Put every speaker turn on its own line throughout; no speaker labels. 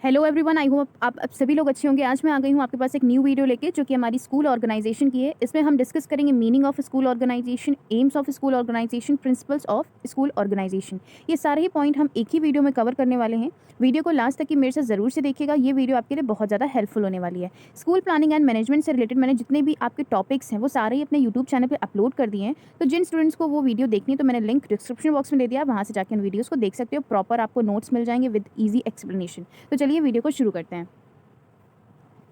Hello everyone, I hope आप सभी लोग अच्छे होंगे। आज मैं आ गई हूँ आपके पास एक न्यू वीडियो लेके, जो कि हमारी स्कूल ऑर्गेनाइजेशन की है। इसमें हम डिस्कस करेंगे meaning of school organisation, aims of school organisation, principles of school organisation. ये सारे ही पॉइंट हम एक ही वीडियो में कवर करने वाले हैं। वीडियो को लास्ट तक की मेरे से ज़रूर से देखिएगा, ये वीडियो आपके लिए बहुत ज़्यादा हेल्पफुल होने वाली है। स्कूल प्लानिंग एंड मैनेजमेंट से रिलेटेड मैंने जितने भी आपके टॉपिक्स हैं वो सारे ही अपने यूट्यूब चैनल पर अपलोड कर दिए हैं। तो जिन स्टूडेंट्स को वो वीडियो देखनी है तो मैंने लिंक डिस्क्रिप्शन बॉक्स में दे दिया, वहाँ से जाकर उन वीडियोज़ को देख सकते हो। प्रॉपर आपको नोट्स मिल जाएंगे विद ईजी एक्सप्लेनेशन। तो चलिए वीडियो को शुरू करते हैं।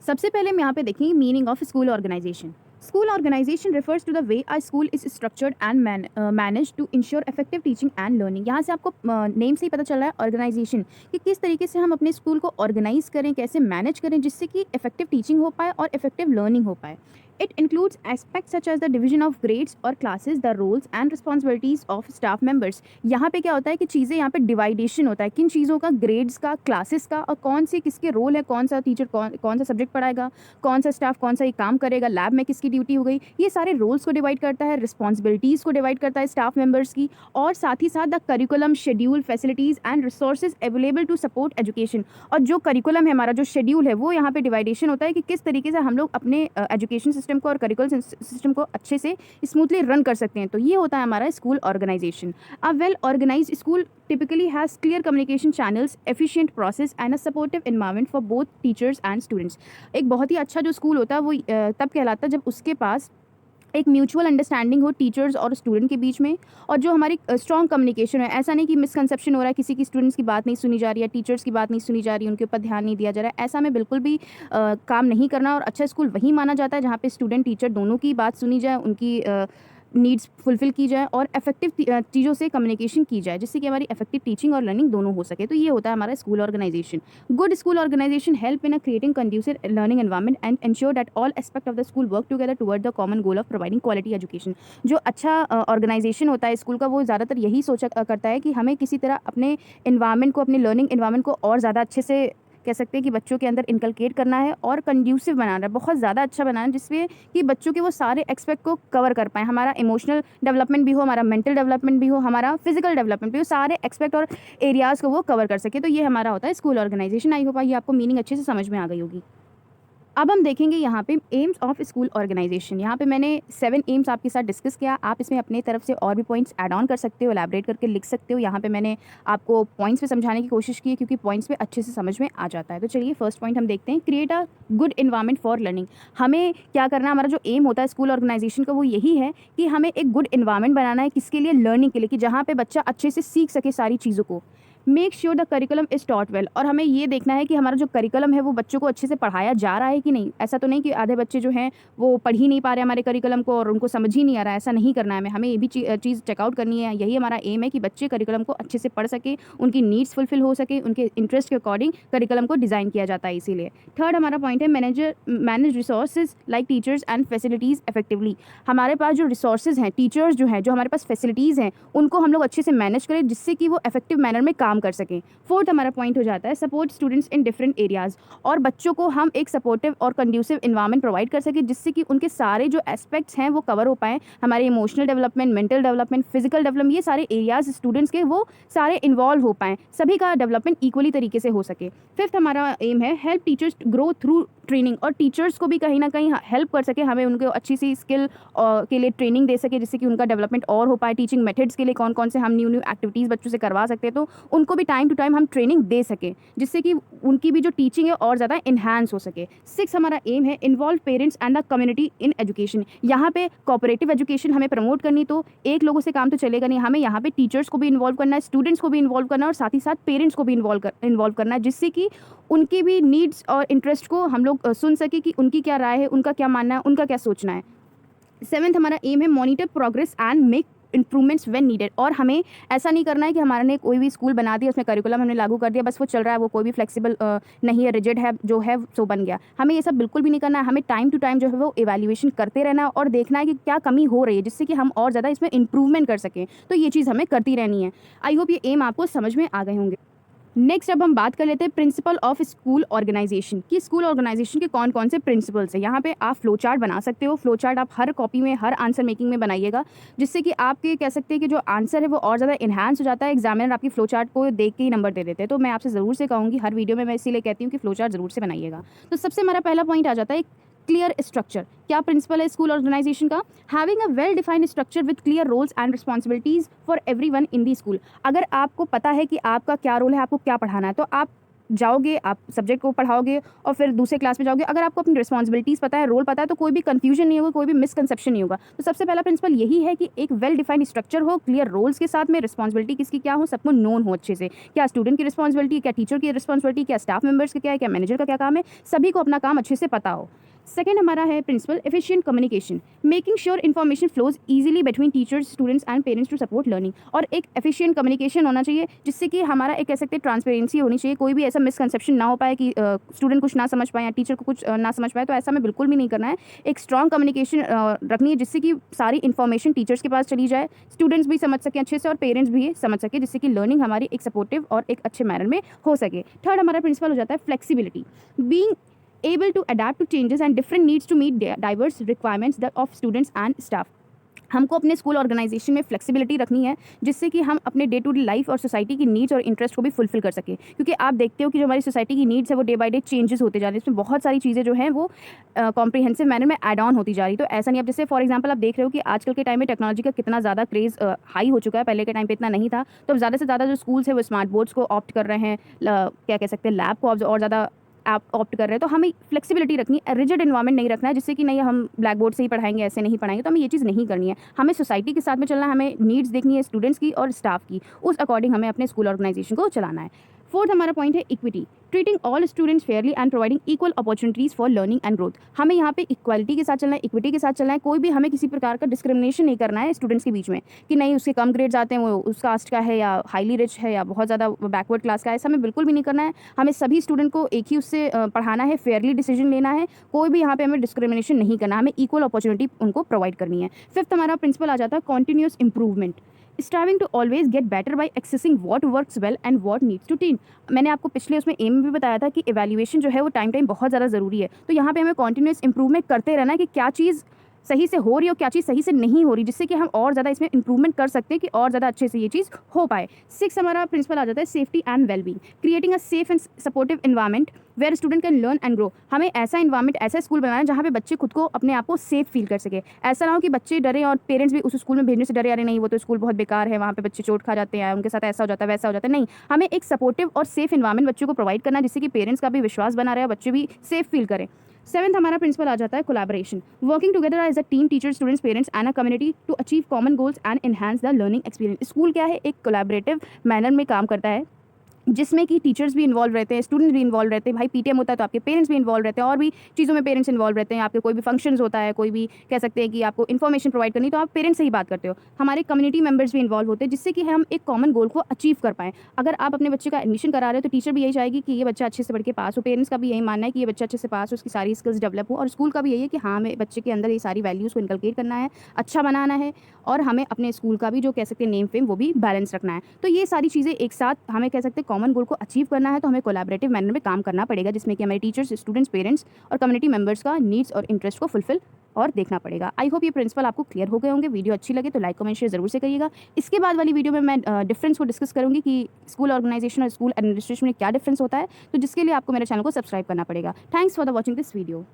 सबसे पहले हम यहाँ पे देखेंगे meaning of school organisation. School organisation refers to the way a school is structured and manage to ensure effective teaching and learning. यहाँ से आपको नेम से ही पता चल रहा है ऑर्गेनाइजेशन कि किस तरीके से हम अपने स्कूल को ऑर्गेनाइज करें, कैसे मैनेज करें जिससे कि इफेक्टिव टीचिंग हो पाए और इफेक्टिव लर्निंग हो पाए। It includes aspects such as the division of grades or classes, the roles and responsibilities of staff members। यहाँ पे क्या होता है कि चीज़ें यहाँ पे डिवाइडेशन होता है, किन चीज़ों का, ग्रेड्स का, क्लासेस का, और कौन सी किसके रोल है, कौन सा टीचर कौन सा सब्जेक्ट पढ़ाएगा, कौन सा स्टाफ कौन सा ये काम करेगा, लैब में किसकी ड्यूटी हो गई। ये सारे रोल्स को डिवाइड करता है, रिस्पॉन्सिबिलिटीज़ को डिवाइड करता है स्टाफ मेंबर्स की, और साथ ही साथ the curriculum, schedule, facilities and resources available to support education. और जो करिकुलम है, हमारा जो शेड्यूल है, वो यहाँ पे डिवाइडेशन होता है कि किस तरीके से हम लोग अपने एजुकेशन सिस्टम को और करिकुलम सिस्टम को अच्छे से स्मूथली रन कर सकते हैं। तो ये होता है हमारा school organisation. A well organised school typically has clear communication channels, efficient process and a supportive environment for both teachers and students। एक बहुत ही अच्छा जो स्कूल होता है वो तब कहलाता है जब उसके पास एक म्यूचुअल अंडरस्टैंडिंग हो टीचर्स और स्टूडेंट के बीच में, और जो हमारी स्ट्रॉन्ग कम्युनिकेशन है। ऐसा नहीं कि मिसकंसेप्शन हो रहा है, किसी की स्टूडेंट्स की बात नहीं सुनी जा रही है, टीचर्स की बात नहीं सुनी जा रही है, उनके ऊपर ध्यान नहीं दिया जा रहा है। ऐसा में बिल्कुल भी काम नहीं करना। और अच्छा स्कूल वही माना जाता है जहाँ पे स्टूडेंट टीचर दोनों की बात सुनी जाए, उनकी नीड्स फुलफिल की जाए और इफेक्टिव चीज़ों से कम्युनिकेशन की जाए, जिससे कि हमारी इफेक्टिव टीचिंग और लर्निंग दोनों हो सके। तो ये होता है हमारा school organisation. Good school organisation help in creating conducive learning environment and ensure that all aspect of the school work together toward the common goal of providing quality education. जो अच्छा ऑर्गेनाइजेशन होता है स्कूल का, वो ज़्यादातर यही सोचा करता है कि हमें किसी तरह अपने इन्वायरमेंट को, अपने लर्निंग इन्वायरमेंट को और ज़्यादा अच्छे से कह सकते हैं कि बच्चों के अंदर इनकलकेट करना है और कंड्यूसिव बनाना है, बहुत ज़्यादा अच्छा बनाना है, जिसमें कि बच्चों के वो सारे एक्सपेक्ट को कवर कर पाएँ। हमारा इमोशनल डेवलपमेंट भी हो, हमारा मेंटल डेवलपमेंट भी हो, हमारा फिजिकल डेवलपमेंट भी हो, सारे एक्सपेक्ट और एरियाज़ को वो कवर कर सके। तो ये हमारा होता है स्कूल ऑर्गेनाइजेशन। आई होप ये आपको मीनिंग अच्छे से समझ में आ गई होगी। अब हम देखेंगे यहाँ पे एम्स ऑफ स्कूल ऑर्गेनाइजेशन। यहाँ पे मैंने 7 एम्स आपके साथ डिस्कस किया। आप इसमें अपने तरफ से और भी पॉइंट्स ऐड ऑन कर सकते हो, एलैबोरेट करके लिख सकते हो। यहाँ पे मैंने आपको पॉइंट्स पे समझाने की कोशिश की है, क्योंकि पॉइंट्स पे अच्छे से समझ में आ जाता है। तो चलिए फर्स्ट पॉइंट हम देखते हैं, create a good environment for learning. हमें क्या करना है, हमारा जो एम होता है स्कूल ऑर्गेनाइजेशन का, वो यही है कि हमें एक गुड इन्वायरमेंट बनाना है। किसके लिए? लर्निंग के लिए, कि जहाँ पे बच्चा अच्छे से सीख सके सारी चीज़ों को। Make sure the curriculum is taught well. और हमें ये देखना है कि हमारा जो करिकुलम है वो बच्चों को अच्छे से पढ़ाया जा रहा है कि नहीं। ऐसा तो नहीं कि आधे बच्चे जो हैं वो पढ़ ही नहीं पा रहे हमारे करिकुलम को और उनको समझ ही नहीं आ रहा है। ऐसा नहीं करना है हमें ये भी चीज़ चेकआउट करनी है। यही हमारा एम है कि बच्चे करिकुलम को अच्छे से पढ़ सके, उनकी नीड्स फुलफिल हो सके, उनके इंटरेस्ट के अकॉर्डिंग करिकुलम को डिज़ाइन किया जाता है। इसीलिए थर्ड हमारा पॉइंट है, manage resources like teachers and facilities effectively. हमारे पास जो रिसोर्सेज हैं, टीचर्स जो हैं, जो हमारे पास फैसिलिटीज़ हैं, उनको हम लोग अच्छे से मैनेज करें, जिससे कि वो इफेक्टिव मैनर में काम कर सकें। फोर्थ हमारा पॉइंट हो जाता है, support students in different areas. और बच्चों को हम एक सपोर्टिव और कंड्यूसिव इन्वायरमेंट प्रोवाइड कर सके, जिससे कि उनके सारे जो एस्पेक्ट्स हैं वो कवर हो पाएँ। हमारे emotional development, mental development, physical development, ये सारे एरियाज स्टूडेंट्स के वो सारे इन्वॉल्व हो पाएँ, सभी का डेवलपमेंट इक्वली तरीके से हो सके। फिफ्थ हमारा एम है, help teachers grow through training. और टीचर्स को भी कहीं ना कहीं हेल्प कर सके, हमें उनको अच्छी सी स्किल के लिए ट्रेनिंग दे सके, जिससे कि उनका डेवलपमेंट और हो पाए। टीचिंग मेथड्स के लिए कौन कौन से हम न्यू एक्टिविटीज़ बच्चों से करवा सकते हैं, तो उनको भी टाइम टू टाइम हम ट्रेनिंग दे सके, जिससे कि उनकी भी जो टीचिंग है और ज़्यादा इन्हांस हो सके। सिक्स हमारा एम है, involve parents and the community in education. यहाँ पे कोऑपरेटिव एजुकेशन हमें प्रमोट करनी, तो एक लोगों से काम तो चलेगा नहीं, हमें यहाँ पे टीचर्स को भी इन्वॉल्व करना है, स्टूडेंट्स को भी इन्वॉल्व करना है, और साथ ही साथ पेरेंट्स को भी इन्वॉल्व करना है, जिससे कि उनकी भी नीड्स और इंटरेस्ट को हम लोग सुन सके कि उनकी क्या राय है, उनका क्या मानना है, उनका क्या सोचना है। सेवेंथ हमारा एम है, monitor progress and make improvements when needed. और हमें ऐसा नहीं करना है कि हमारे ने कोई भी स्कूल बना दिया, उसमें करिकुलम हमने लागू कर दिया, बस वो चल रहा है, वो कोई भी फ्लेक्सिबल नहीं है, रिजिड है, जो है सो बन गया। हमें ये सब बिल्कुल भी नहीं करना है। हमें टाइम टू टाइम जो है वो इवैल्यूएशन करते रहना है और देखना है कि क्या कमी हो रही है, जिससे कि हम और ज़्यादा इसमें इंप्रूवमेंट कर सकें। तो ये चीज़ हमें करती रहनी है। आई होप ये एम आपको समझ में आ गए होंगे। नेक्स्ट अब हम बात कर लेते हैं प्रिंसिपल ऑफ स्कूल ऑर्गेनाइजेशन कि स्कूल ऑर्गेनाइजेशन के कौन कौन से प्रिंसिपल्स हैं। यहाँ पे आप फ्लो चार्ट बना सकते हो। फ्लो चार्ट आप हर कॉपी में, हर आंसर मेकिंग में बनाइएगा, जिससे कि आपके कह सकते हैं कि जो आंसर है वो और ज़्यादा इन्हांस हो जाता है। एग्जामिनर आपकी फ्लो चार्ट को देख के ही नंबर दे देते हैं। तो मैं आपसे ज़रूर से कहूँगी, हर वीडियो में मैं इसीलिए कहती हूँ कि फ्लो चार्ट ज़रूर से बनाइएगा। तो सबसे हमारा पहला पॉइंट आ जाता है क्लियर स्ट्रक्चर। क्या प्रिंसिपल है स्कूल ऑर्गेनाइजेशन का? Having a well defined structure with clear roles and responsibilities for everyone in the school. अगर आपको पता है कि आपका क्या रोल है, आपको क्या पढ़ाना है, तो आप जाओगे, आप सब्जेक्ट को पढ़ाओगे और फिर दूसरे क्लास में जाओगे। अगर आपको अपनी रिस्पॉन्सिबिलिटीज़ पता है, रोल पता है, तो कोई भी कंफ्यूजन नहीं होगा, कोई भी मिसकंसेप्शन नहीं होगा। तो सबसे पहला प्रिंसिपल यही है कि एक वेल डिफाइंड स्ट्रक्चर हो, क्लियर रोल्स के साथ में, रिस्पॉन्सिबिलिटी किसकी क्या हो, सबको नोन हो अच्छे से। क्या स्टूडेंट की रिस्पॉन्सिबिलिटी, क्या टीचर की रिस्पॉन्सिबिलिटी, क्या स्टाफ मेंबर्स का क्या है, क्या मैनेजर का क्या काम है, सभी को अपना काम अच्छे से पता हो। सेकेंड हमारा है principle efficient communication, making sure information flows easily between teachers, students and parents to support learning. और एक एफिशिएंट कम्युनिकेशन होना चाहिए, जिससे कि हमारा एक कह सकते हैं ट्रांसपेरेंसी होनी चाहिए। कोई भी ऐसा मिसकंसेप्शन ना हो पाए कि स्टूडेंट कुछ ना समझ पाए या टीचर को कुछ ना समझ पाए, तो ऐसा हमें बिल्कुल भी नहीं करना है। एक स्ट्रॉन्ग कम्युनिकेशन रखनी है, जिससे कि सारी इन्फॉर्मेशन टीचर्स के पास चली जाए, स्टूडेंट्स भी समझ सकें अच्छे से और पेरेंट्स भी ये समझ सके, जिससे कि लर्निंग हमारी एक सपोर्टिव और एक अच्छे मैनर में हो सके। थर्ड हमारा प्रिंसिपल हो जाता है flexibility, being able to adapt to changes and different needs to meet diverse requirements of students and staff। हमको अपने स्कूल ऑर्गेनाइजेशन में फ्लेक्सिबिलिटी रखनी है, जिससे कि हम अपने डे टू डे लाइफ और सोसाइटी की नीड्स और इंटरेस्ट को भी फुलफिल कर सकें। क्योंकि आप देखते हो कि जो हमारी सोसाइटी की नीड्स है वो डे बाय डे चेंजेस होते जा रहे हैं। इसमें बहुत सारी चीज़ें जो हैं वो कॉम्प्रिहेंसिव मैनर में ऐड ऑन होती जा रही। तो ऐसा नहीं, अब जैसे फॉर एग्जांपल आप देख रहे हो कि आजकल के टाइम में टेक्नोलॉजी का कितना ज़्यादा क्रेज़ हाई हो चुका है। पहले के टाइम पे इतना नहीं था। तो अब ज़्यादा से ज़्यादा जो स्कूल्स है वो स्मार्ट बोर्ड्स को ऑप्ट कर रहे हैं, क्या कह सकते हैं, लैब को और ज़्यादा आप ऑप्ट कर रहे हैं। तो हमें फ्लेक्सिबिलिटी रखनी है, रिजिड एनवायरनमेंट नहीं रखना है, जिससे कि नहीं हम ब्लैक बोर्ड से ही पढ़ाएंगे, ऐसे नहीं पढ़ाएंगे। तो हमें ये चीज़ नहीं करनी है। हमें सोसाइटी के साथ में चलना है, हमें नीड्स देखनी है स्टूडेंट्स की और स्टाफ की, उस अकॉर्डिंग हमें अपने स्कूल ऑर्गेनाइजेशन को चलाना है। फोर्थ हमारा पॉइंट है equity, treating all students Fairlie and providing equal opportunities for learning and growth. हमें यहाँ पे इक्वालिटी के साथ चलना है, इक्विटी के साथ चलना है। कोई भी हमें किसी प्रकार का डिस्क्रिमिनेशन नहीं करना है स्टूडेंट्स के बीच में, कि नहीं उसके कम ग्रेड्स आते हैं, वो उस कास्ट का है या हाईली रिच है या बहुत ज़्यादा बैकवर्ड क्लास का है। ऐसा हमें बिल्कुल भी नहीं करना है। हमें सभी स्टूडेंट को एक ही उससे पढ़ाना है, फेयरली डिसीजन लेना है। कोई भी यहाँ पे हमें डिस्क्रिमिनेशन नहीं करना, हमें इक्वल अपॉर्चुनिटी उनको प्रोवाइड करनी है। फिफ्थ हमारा प्रिंसिपल आ जाता है continuous improvement, striving to always get better by assessing what works well and what needs to teen. मैंने आपको पिछले उसमें एम में भी बताया था कि इवैल्यूएशन जो है वो टाइम बहुत ज़्यादा ज़रूरी है। तो यहाँ पे हमें कॉन्टिन्यूस इंप्रूवमेंट करते रहना है कि क्या चीज़ सही से हो रही है और क्या चीज़ सही से नहीं हो रही, जिससे कि हम और ज़्यादा इसमें इंप्रूवमेंट कर सकते हैं कि और ज़्यादा अच्छे से ये चीज़ हो पाए। सिक्स हमारा प्रिंसिपल आ जाता है safety and wellbeing, creating a safe and supportive environment where student can learn and grow. हमें ऐसा इन्वायरमेंट, ऐसा स्कूल बनाना है जहाँ पे बच्चे खुद को, अपने आप को सेफ फील कर सके। ऐसा ना हो कि बच्चे डरे और पेरेंट्स भी उस स्कूल में भेजने से डरे, अरे नहीं वो तो स्कूल बहुत बेकार है, वहाँ पे बच्चे चोट खा जाते हैं, उनके साथ ऐसा हो जाता है वैसा हो जाता है। नहीं, हमें एक सपोर्टिव और सेफ इन्वायरमेंट बच्चों को प्रोवाइड करना है, जिससे कि पेरेंट्स का भी विश्वास बना रहे और बच्चे भी सेफ फील करें। सेवंथ हमारा प्रिंसिपल आ जाता है collaboration, working together as a team, teacher, students, parents and a community to achieve common goals and enhance the learning experience. School क्या है, एक कोलैबोरेटिव मैनर में काम करता है, जिसमें कि टीचर्स भी इन्वॉल्व रहते हैं, स्टूडेंट्स भी इन्वॉल्व रहते हैं। भाई पीटीएम होता है तो आपके पेरेंट्स भी इन्वॉल्व रहते हैं, और भी चीज़ों में पेरेंट्स इन्वॉल्व रहते हैं। आपके कोई भी फंक्शंस होता है, कोई भी कह सकते हैं कि आपको इन्फॉर्मेशन प्रोवाइड करनी, तो आप पेरेंट्स से ही बात करते हो। हमारे कम्युनिटी मेंबर्स भी इन्वॉल्व होते हैं, जिससे कि हम एक कॉमन गोल को अचीव कर पाएँ। अगर आप अपने बच्चे का एडमिशन करा रहे हो तो टीचर भी यही चाहेगी कि ये बच्चा अच्छे से पढ़ के पास हो, पेरेंट्स का भी यही मानना है कि ये बच्चा अच्छे से पास हो, उसकी सारी स्किल्स डेवलप हो, और स्कूल का भी यही है कि हाँ हमें बच्चे के अंदर ये सारी वैल्यूज़ को इनकलकेट करना है, अच्छा बनाना है, और हमें अपने स्कूल का भी जो कह सकते हैं नेम फेम वो भी बैलेंस रखना है। तो ये सारी चीज़ें एक साथ हमें कह सकते हैं कॉमन गोल को अचीव करना है, तो हमें कोलैबोरेटिव मैनर में काम करना पड़ेगा, जिसमें कि हमारे टीचर्स, स्टूडेंट्स, पेरेंट्स और कम्युनिटी मेंबर्स का नीड्स और इंटरेस्ट को फुलफिल और देखना पड़ेगा। आई होप ये प्रिंसिपल आपको क्लियर हो गए होंगे। वीडियो अच्छी लगे तो लाइक कमेंट शेयर जरूर से करिएगा। इसके बाद वाली वीडियो में मैं डिफरेंस को डिस्कस करूंगी कि स्कूल ऑर्गेनाइजेशन और स्कूल एडमिनिस्ट्रेशन में क्या डिफरेंस होता है, तो जिसके लिए आपको मेरे चैनल को सब्सक्राइब करना पड़ेगा। Thanks for the watching this video.